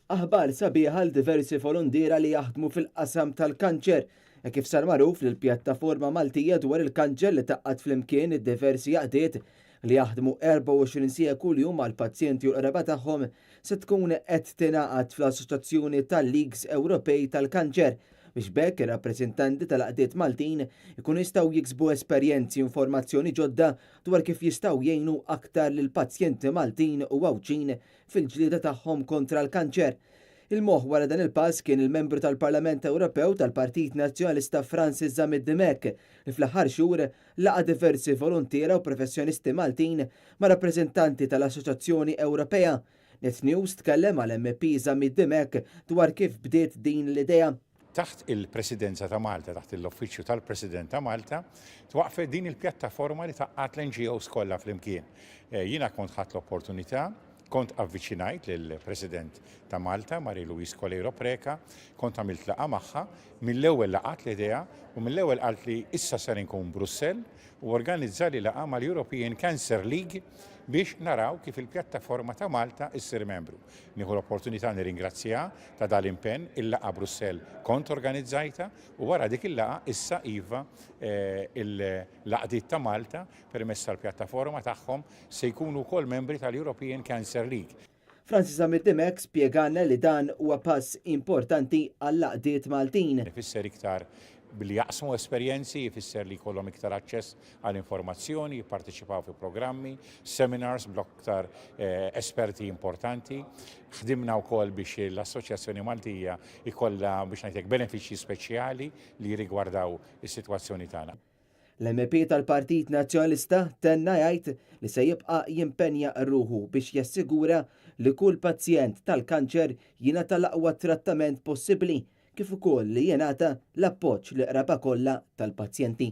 Aħbar sabiħa l diversi volontiera li jaħdmu fil-qasam tal-kanċer. Kif sar magħruf li l-pjattaforma Maltija dwar il-kanċer li taqqat flimkien id-diversi jaqdiet li jaħdmu 24 sija kuljum għal pazjenti u l-qraba tagħhom se tkun qed tingħaqad fl-Assoċjazzjoni tal-Ligs Ewropej tal-Kanċer biex bekk ir-rappreżentanti tal-qdiet Maltin ikunu jistgħu jiksbu esperjenzi u informazzjoni ġodda dwar kif jistgħu jgħinu aktar lil pazjenti Maltin u Għawġin fil-ġlieda tagħhom kontra l-kanċer. Il-moħħ wara dan il-pass kien il-membru tal-Parlament Ewropew tal-Partit Nazzjonalista Francis Zamid-Dimek li fl-aħħar xhur laqa diversi volontiera u professjonisti Maltin ma' rappreżentanti tal-Assoċjazzjoni Ewropea. Net News tkellem għal MP Zamid-Dimek dwar kif bdiet din l-idea. Taħt il-Presidenza ta' Malta, taħt l-Uffiċċju tal-President ta' Malta, twaqfet din il-pjattaforma li taqqat l-NGOs kollha flimkien. Jiena kont ħadd l-opportunità, kont avviċinajt lill-President ta' Malta, Marie-Louise Colero Preca, kont għamilt laqa magħha, mill-ewwel laqat l-idea u mill-ewwel qalt li issa ser inkun Brussell u organizza li laqa mal-European Cancer League biex naraw kif il-pjattaforma ta' Malta issir membru. Nieħu l-opportunità nirringrazzja ta' dal-impenn il-laqa Brussell kont organizzajta u wara dik il-laqa issa iva il-laqdiet ta' Malta permezz tal-pjattaforma tagħhom se jkunu wkoll membri tal-European Cancer League. Francis Zamid-Dimek spjegana li dan huwa pass importanti għall-laqdiet Maltin. Ifisser iktar billi jaqsmu esperjenzi, jfisser li jkollhom iktar aċċess għall informazzjoni, jipparteċipaw fi programmi, seminars bl-aktar esperti importanti. Ħdimna wkoll biex l-Assoċjazzjoni Maltija ikollha biex ngħidlek benefiċċji speċjali li rigwardaw is-sitwazzjoni tagħna. L-MP tal-Partit Nazzjonalista tenna jgħid li se jibqa' jimpenja rruħu biex jassigura li kull pazjent tal-kanċer jingħata l-aqwa trattament possibbli kif ukoll li jingħata l-appoġġ l-qraba kollha tal-pazjenti.